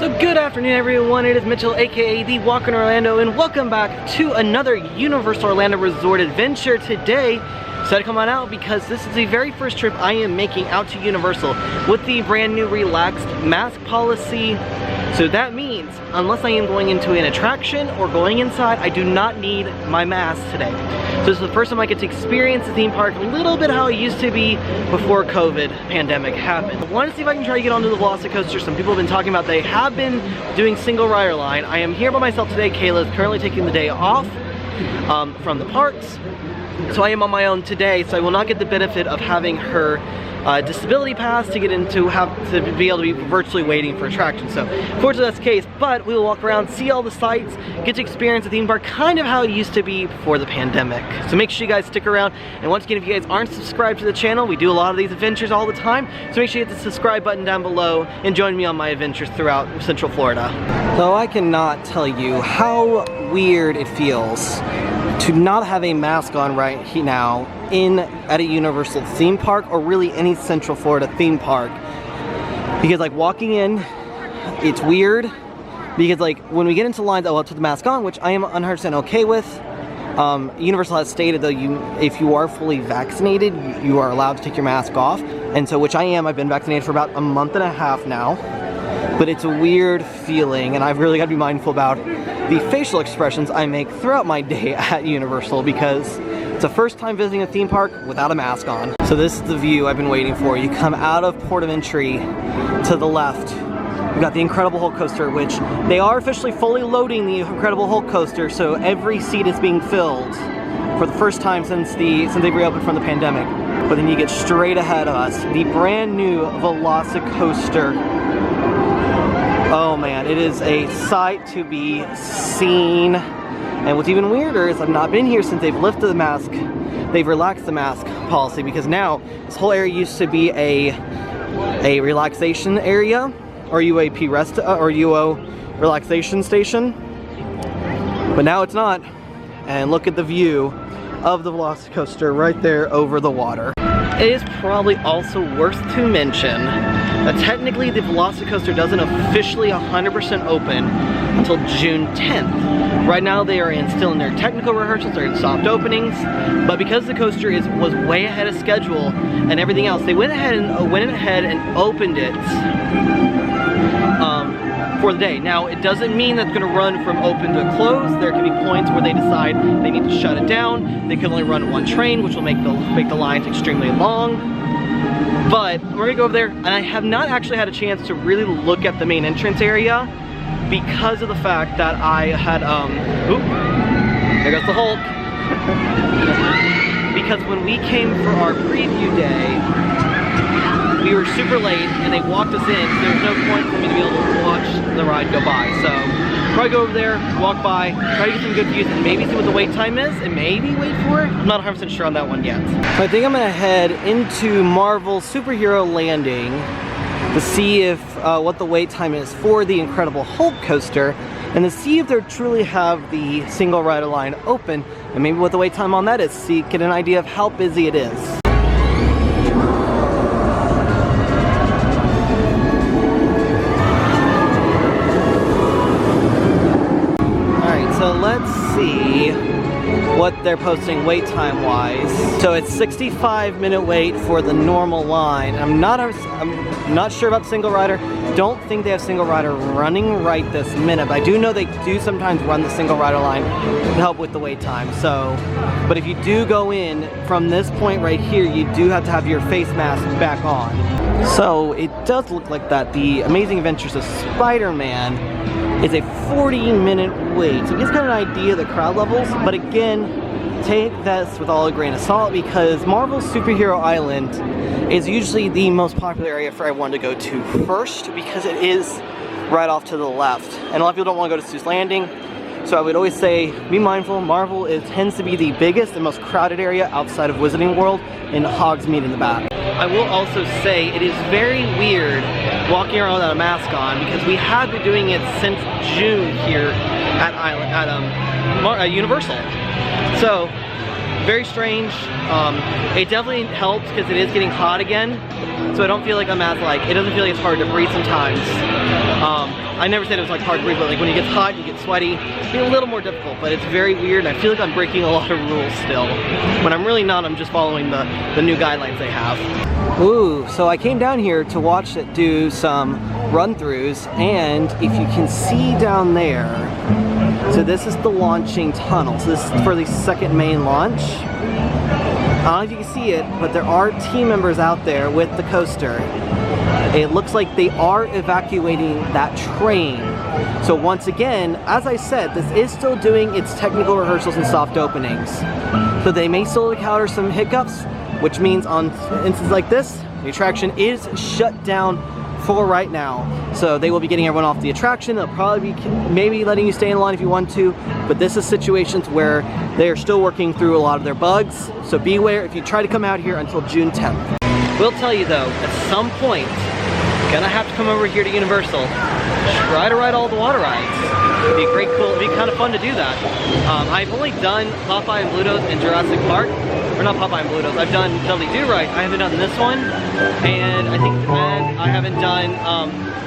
So good afternoon everyone, it is Mitchell aka The Walker in Orlando and welcome back to another Universal Orlando Resort adventure. Today, decided to come on out because this is the very first trip I am making out to Universal with the brand new relaxed mask policy. So that means, unless I am going into an attraction or going inside, I do not need my mask today. So this is the first time I get to experience the theme park a little bit how it used to be before COVID pandemic happened. I want to see if I can try to get onto the Velocicoaster. Some people have been talking about they have been doing single rider line. I am here by myself today. Kayla is currently taking the day off from the parks. So I am on my own today, so I will not get the benefit of having her disability pass to get into, to be able to be virtually waiting for attractions. So fortunately that's the case, but we will walk around, see all the sights, get to experience the theme park kind of how it used to be before the pandemic. So make sure you guys stick around, and once again, if you guys aren't subscribed to the channel, we do a lot of these adventures all the time, so make sure you hit the subscribe button down below and join me on my adventures throughout Central Florida. So I cannot tell you how weird it feels to not have a mask on right now at a Universal theme park, or really any Central Florida theme park, because like walking in, it's weird because like when we get into lines, I'll put the mask on, which I am 100% okay with. Universal has stated though, if you are fully vaccinated, you are allowed to take your mask off, and so which I am. I've been vaccinated for about a month and a half now, but it's a weird feeling, and I've really got to be mindful about the facial expressions I make throughout my day at Universal, because it's the first time visiting a theme park without a mask on. So this is the view I've been waiting for. You come out of port of entry to the left. We've got the Incredible Hulk coaster, which they are officially fully loading the Incredible Hulk coaster, so every seat is being filled for the first time since they've reopened from the pandemic. But then you get straight ahead of us, the brand new Velocicoaster. Oh man, it is a sight to be seen. And what's even weirder is I've not been here since they've lifted the mask. They've relaxed the mask policy, because now this whole area used to be a relaxation area, or UAP rest or UO relaxation station. But now it's not. And look at the view of the Velocicoaster right there over the water. It is probably also worth to mention that technically the Velocicoaster doesn't officially 100% open until June 10th. Right now they are still in their technical rehearsals, they're in soft openings, but because the coaster was way ahead of schedule and everything else, they went ahead and opened it for the day. Now, it doesn't mean that's going to run from open to close. There can be points where they decide they need to shut it down. They can only run one train, which will make the lines extremely long. But we're gonna go over there, and I have not actually had a chance to really look at the main entrance area because of the fact that I had, oop, there goes the Hulk. Because when we came for our preview day, we were super late and they walked us in, so there was no point for me to be able to watch the ride go by. So probably go over there, walk by, try to get some good views, and maybe see what the wait time is, and maybe wait for it. I'm not 100% sure on that one yet. So I think I'm gonna head into Marvel Superhero Landing to see if what the wait time is for the Incredible Hulk coaster, and to see if they truly have the single rider line open, and maybe what the wait time on that is, get an idea of how busy it is. So let's see what they're posting wait time wise. So it's 65-minute wait for the normal line. I'm not sure about single rider. Don't think they have single rider running right this minute, but I do know they do sometimes run the single rider line to help with the wait time. So, but if you do go in from this point right here, you do have to have your face mask back on. So it does look like that the Amazing Adventures of Spider-Man is a 40-minute wait. So it gives kind of an idea of the crowd levels, but again, take this with all a grain of salt, because Marvel Superhero Island is usually the most popular area for everyone to go to first, because it is right off to the left. And a lot of people don't want to go to Seuss Landing, so I would always say, be mindful. Marvel tends to be the biggest and most crowded area outside of Wizarding World, and Hogsmeade in the back. I will also say it is very weird walking around without a mask on, because we have been doing it since June here at Universal. So very strange. It definitely helps because it is getting hot again, so I don't feel like I'm as it doesn't feel like it's hard to breathe sometimes. I never said it was like hard to breathe, but like when it gets hot, you get sweaty, it's a little more difficult, but it's very weird. I feel like I'm breaking a lot of rules still. When I'm really not, I'm just following the new guidelines they have. Ooh, so I came down here to watch it do some run-throughs, and if you can see down there, so this is the launching tunnel. So this is for the second main launch. I don't know if you can see it, but there are team members out there with the coaster. It looks like they are evacuating that train. So once again, as I said, this is still doing its technical rehearsals and soft openings. So they may still encounter some hiccups, which means on instances like this, the attraction is shut down for right now. So they will be getting everyone off the attraction. They'll probably be maybe letting you stay in line if you want to, but this is situations where they are still working through a lot of their bugs. So beware if you try to come out here until June 10th. We'll tell you though, at some point, you're gonna have to come over here to Universal, try to ride all the water rides. It'd be great, cool, it'd be kind of fun to do that. I've only done Popeye and Bluto's in Jurassic Park, or not Popeye and Bluto's, I've done Dudley Do Right, I haven't done this one, and I haven't done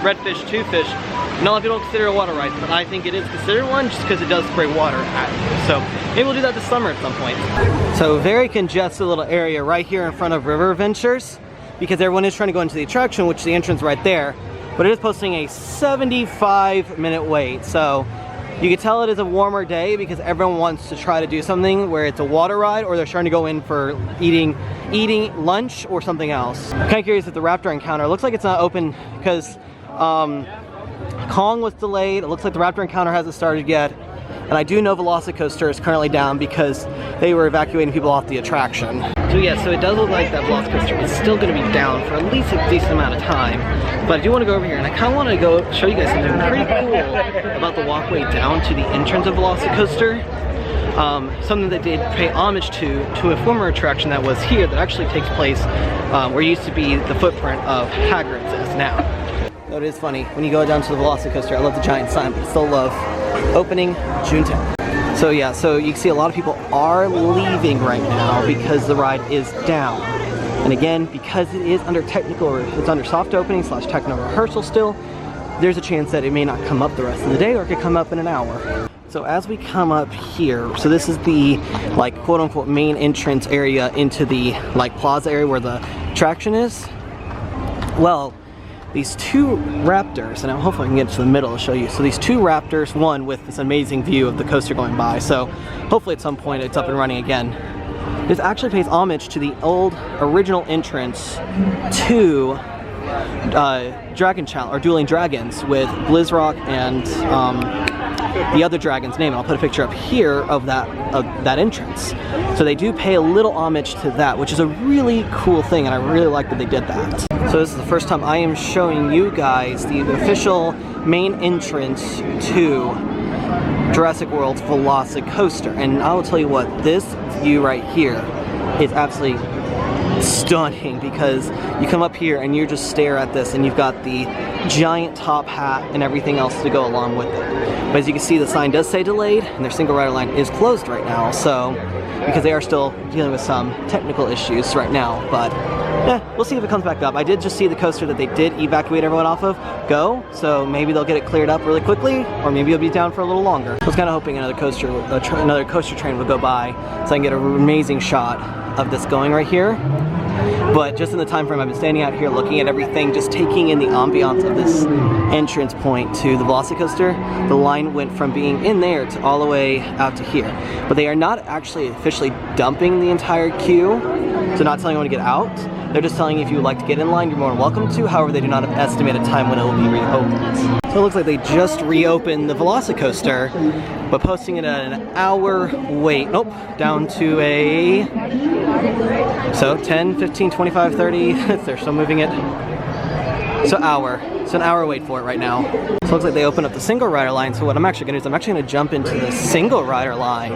Redfish, Two Fish. Not a lot of people don't consider it a water ride, but I think it is considered one just because it does spray water at you. So maybe we'll do that this summer at some point. So very congested little area right here in front of River Adventures, because everyone is trying to go into the attraction, which is the entrance right there, but it is posting a 75-minute wait. So you can tell it is a warmer day because everyone wants to try to do something where it's a water ride or they're trying to go in for eating lunch or something else. I'm kind of curious if the Raptor encounter, looks like it's not open because Kong was delayed. It looks like the Raptor encounter hasn't started yet. And I do know Velocicoaster is currently down because they were evacuating people off the attraction. So yeah, so it does look like that Velocicoaster is still going to be down for at least a decent amount of time. But I do want to go over here, and I kind of want to go show you guys something pretty cool about the walkway down to the entrance of Velocicoaster. Something that they pay homage to a former attraction that was here that actually takes place where it used to be the footprint of Hagrid's is now. So it is funny, when you go down to the Velocicoaster, I love the giant sign, but I still love opening June 10th. So yeah, so you can see a lot of people are leaving right now because the ride is down. And again, because it is under it's under soft opening / techno rehearsal still, there's a chance that it may not come up the rest of the day, or it could come up in an hour. So as we come up here, so this is the like quote unquote main entrance area into the like plaza area where the attraction is. Well, these two Raptors, and hopefully I can get to the middle to show you. So these two Raptors, one with this amazing view of the coaster going by, so hopefully at some point it's up and running again. This actually pays homage to the old original entrance to Dragon Challenge, or Dueling Dragons, with Blizzrock and the other dragon's name. And I'll put a picture up here of that entrance. So they do pay a little homage to that, which is a really cool thing, and I really like that they did that. So this is the first time I am showing you guys the official main entrance to Jurassic World's Velocicoaster. And I will tell you what, this view right here is absolutely stunning, because you come up here and you just stare at this and you've got the giant top hat and everything else to go along with it. But as you can see, the sign does say delayed, and their single rider line is closed right now, so because they are still dealing with some technical issues right now. But yeah, we'll see if it comes back up. I did just see the coaster that they did evacuate everyone off of go, so maybe they'll get it cleared up really quickly, or maybe it'll be down for a little longer. I was kind of hoping another coaster train would go by so I can get an amazing shot of this going right here. But just in the time frame I've been standing out here looking at everything, just taking in the ambiance of this entrance point to the Velocicoaster, the line went from being in there to all the way out to here. But they are not actually officially dumping the entire queue, so not telling anyone to get out. They're just telling you if you would like to get in line, you're more than welcome to. However, they do not estimate a time when it will be reopened. So it looks like they just reopened the Velocicoaster, but posting it at an hour wait. Nope, down to a... So 10, 15, 25, 30, they're still moving it. So hour. So an hour wait for it right now. So it looks like they opened up the single rider line. So what I'm actually gonna do is I'm actually gonna jump into the single rider line.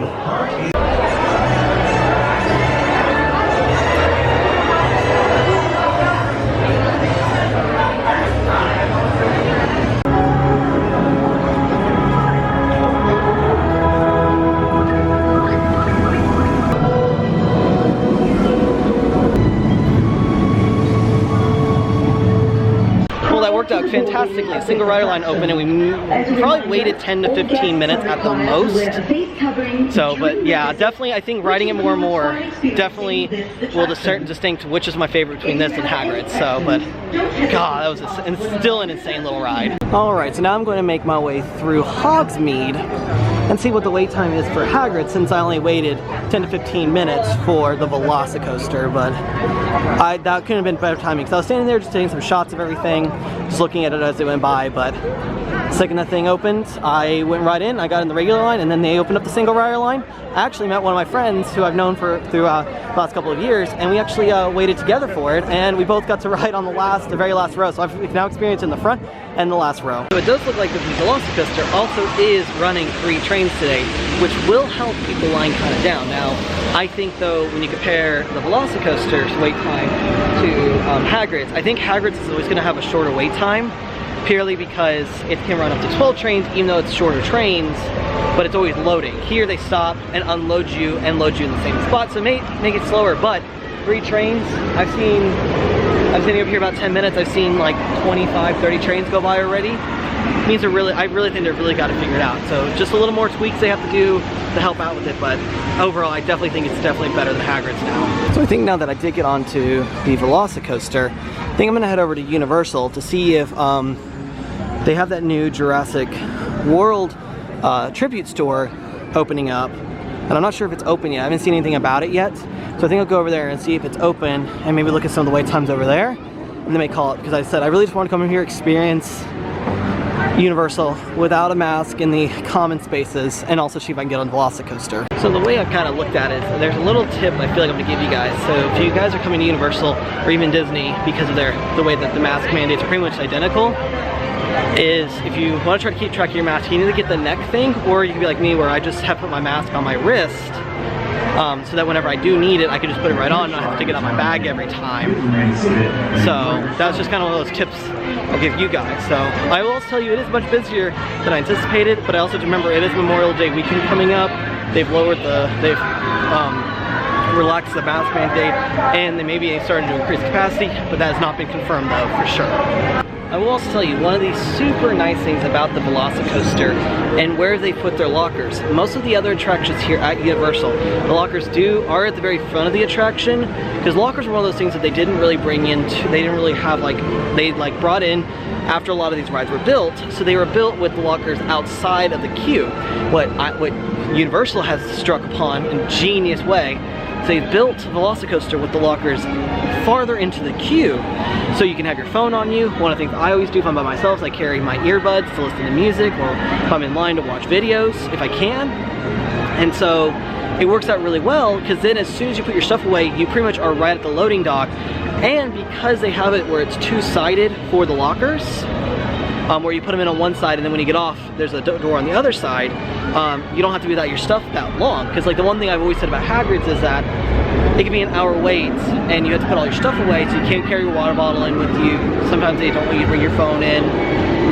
Worked out fantastically. A single rider line opened, and we probably waited 10 to 15 minutes at the most. So, but yeah, definitely, I think riding it more and more definitely will distinct which is my favorite between this and Hagrid's. So, but God, that was still an insane little ride. All right, so now I'm going to make my way through Hogsmeade and see what the wait time is for Hagrid, since I only waited 10 to 15 minutes for the Velocicoaster, but that couldn't have been better timing, because I was standing there just taking some shots of everything, just looking at it as it went by. But the second that thing opened, I went right in, I got in the regular line, and then they opened up the single rider line. I actually met one of my friends who I've known through the last couple of years, and we actually waited together for it, and we both got to ride on the very last row, so I've now experienced in the front and the last row. So it does look like that the Velocicoaster also is running 3 trains today, which will help keep the line kind of down. Now, I think though, when you compare the Velocicoaster's wait time to Hagrid's, I think Hagrid's is always going to have a shorter wait time, purely because it can run up to 12 trains, even though it's shorter trains, but it's always loading. Here they stop and unload you and load you in the same spot, so it may make it slower. But 3 trains, I'm sitting over here about 10 minutes, I've seen like 25, 30 trains go by already. It means I really think they've really got to figure it out. So just a little more tweaks they have to do to help out with it, but overall I definitely think it's definitely better than Hagrid's now. So I think now that I did get onto the Velocicoaster, I think I'm gonna head over to Universal to see if they have that new Jurassic World tribute store opening up. And I'm not sure if it's open yet. I haven't seen anything about it yet. So I think I'll go over there and see if it's open and maybe look at some of the wait times over there and then make call it, because I said I really just want to come in here, experience Universal without a mask in the common spaces, and also see if I can get on the Velocicoaster. So the way I've kind of looked at it, there's a little tip I feel like I'm going to give you guys. So if you guys are coming to Universal or even Disney, because of the way that the mask mandates are pretty much identical, is if you want to try to keep track of your mask, you need to get the neck thing, or you can be like me where I just have put my mask on my wrist, so that whenever I do need it, I can just put it right on and not have to take it out of my bag every time. So that's just kind of one of those tips I'll give you guys. So I will also tell you it is much busier than I anticipated, but I also remember it is Memorial Day weekend coming up. They've relaxed the mask mandate, and they may be starting to increase capacity, but that has not been confirmed though, for sure. I will also tell you one of the super nice things about the Velocicoaster and where they put their lockers. Most of the other attractions here at Universal, the lockers are at the very front of the attraction, because lockers were one of those things that they didn't really bring into, they didn't really have they brought in after a lot of these rides were built, so they were built with the lockers outside of the queue. What Universal has struck upon in a genius way, they built Velocicoaster with the lockers farther into the queue, so you can have your phone on you. One of the things I always do if I'm by myself is I carry my earbuds to listen to music, or if I'm in line to watch videos, if I can. And so it works out really well, because then as soon as you put your stuff away, you pretty much are right at the loading dock. And because they have it where it's 2-sided for the lockers, where you put them in on one side, and then when you get off, there's a door on the other side, you don't have to be without your stuff that long. Because like the one thing I've always said about Hagrid's is that it can be an hour wait, and you have to put all your stuff away, so you can't carry your water bottle in with you. Sometimes they don't want you to bring your phone in,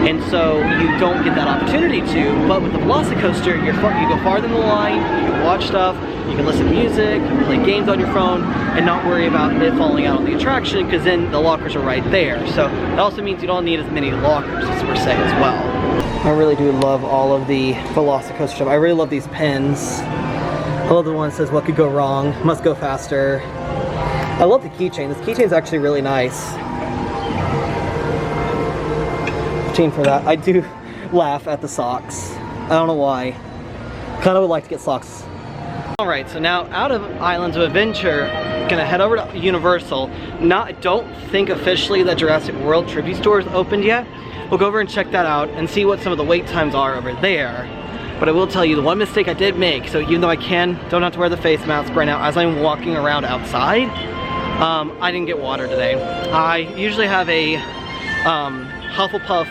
and so you don't get that opportunity to. But with the Velocicoaster, you go farther in the line, you can watch stuff, you can listen to music, you can play games on your phone, and not worry about it falling out on the attraction, because then the lockers are right there. So it also means you don't need as many lockers, per se, as well. I really do love all of the Velocicoaster stuff. I really love these pins. I love the one that says what could go wrong, must go faster. I love the keychain. This keychain is actually really nice. 15 for that. I do laugh at the socks. I don't know why. Kind of would like to get socks. Alright, so now out of Islands of Adventure, gonna head over to Universal. I don't think officially that Jurassic World tribute store is opened yet. We'll go over and check that out and see what some of the wait times are over there. But I will tell you the one mistake I did make, so even though I don't have to wear the face mask right now as I'm walking around outside, I didn't get water today. I usually have a Hufflepuff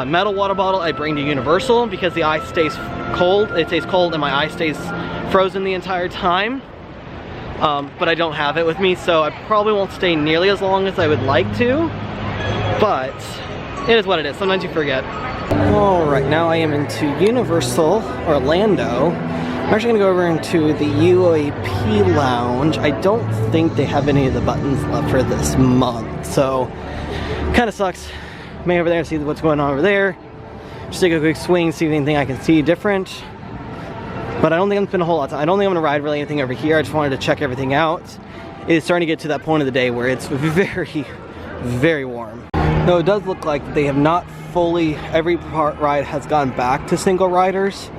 metal water bottle I bring to Universal, because the ice stays cold. It stays cold and my ice stays frozen the entire time. But I don't have it with me, so I probably won't stay nearly as long as I would like to. But it is what it is. Sometimes you forget. Alright, now I am into Universal Orlando. I'm actually going to go over into the UAP Lounge. I don't think they have any of the buttons left for this month, so kind of sucks. May over there, see what's going on over there. Just take a quick swing, see if anything I can see different. But I don't think I'm gonna spend a whole lot of time. I don't think I'm gonna ride really anything over here. I just wanted to check everything out. It's starting to get to that point of the day where it's very, very warm. Though it does look like they have not fully, every part ride has gone back to single riders,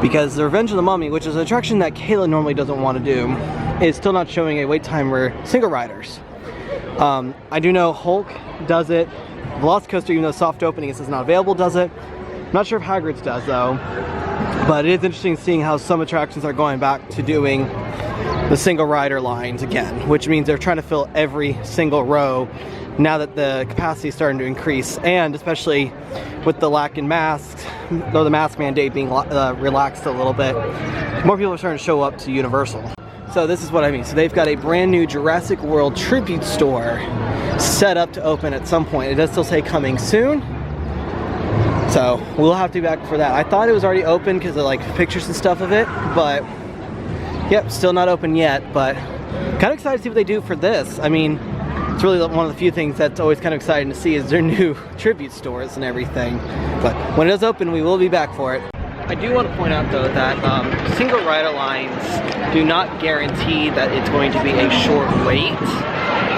because the Revenge of the Mummy, which is an attraction that Kayla normally doesn't want to do, is still not showing a wait time for single riders. I do know Hulk does it. Velocicoaster, even though soft opening it says not available, does it. I'm not sure if Hagrid's does though. But it is interesting seeing how some attractions are going back to doing the single rider lines again, which means they're trying to fill every single row now that the capacity is starting to increase, and especially with the lack in masks, or the mask mandate being relaxed a little bit, more people are starting to show up to Universal. So this is what I mean. So they've got a brand new Jurassic World tribute store set up to open at some point. It does still say coming soon. So we'll have to be back for that. I thought it was already open because of like pictures and stuff of it, but yep, still not open yet, but kind of excited to see what they do for this. I mean, it's really one of the few things that's always kind of exciting to see is their new tribute stores and everything. But when it does open, we will be back for it. I do want to point out though that single rider lines do not guarantee that it's going to be a short wait.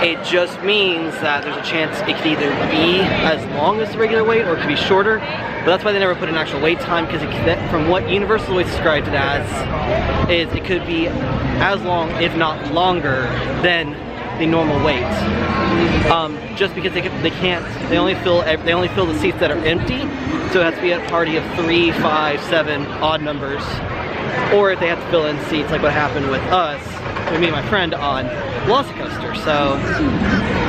It just means that there's a chance it could either be as long as the regular wait or it could be shorter. But that's why they never put an actual wait time, because from what Universal always described it as, is it could be as long, if not longer, than the normal wait. Just because they only fill the seats that are empty, so it has to be a party of 3, 5, 7 odd numbers, or if they have to fill in seats like what happened with us, with me and my friend on Velocicoaster. So,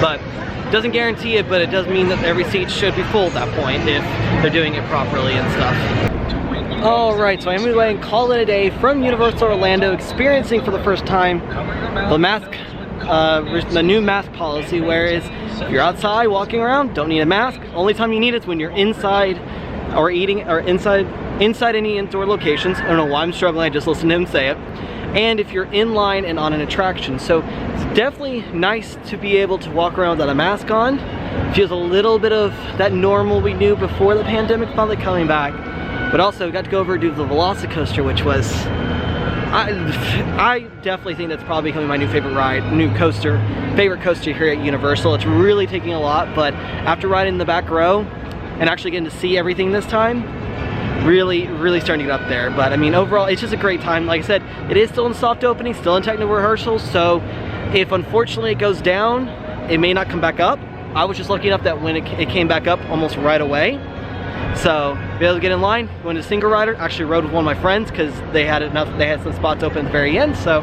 but it doesn't guarantee it, but it does mean that every seat should be full at that point if they're doing it properly and stuff. Alright, so I'm going to go ahead and call it a day from Universal Orlando, experiencing for the first time the new mask policy, whereas if you're outside walking around, don't need a mask. Only time you need it is when you're inside or eating, or inside any indoor locations. I don't know why I'm struggling, I just listened to him say it. And if you're in line and on an attraction. So it's definitely nice to be able to walk around without a mask on. Feels a little bit of that normal we knew before the pandemic finally coming back. But also got to go over and do the Velocicoaster, which was, I definitely think that's probably becoming my new favorite ride, favorite coaster here at Universal. It's really taking a lot, but after riding in the back row and actually getting to see everything this time, really starting to get up there. But I mean, overall, it's just a great time. Like I said, it is still in soft opening, still in technical rehearsals, so if unfortunately it goes down, it may not come back up. I was just lucky enough that when it came back up almost right away. So, be able to get in line, went to single rider, actually rode with one of my friends because they had some spots open at the very end, so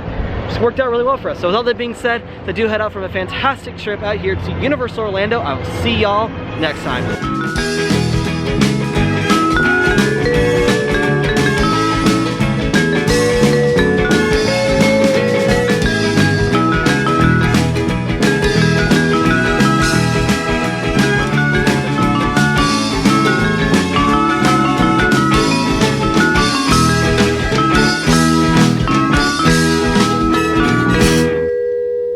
just worked out really well for us. So with all that being said, I do head out from a fantastic trip out here to Universal Orlando. I will see y'all next time.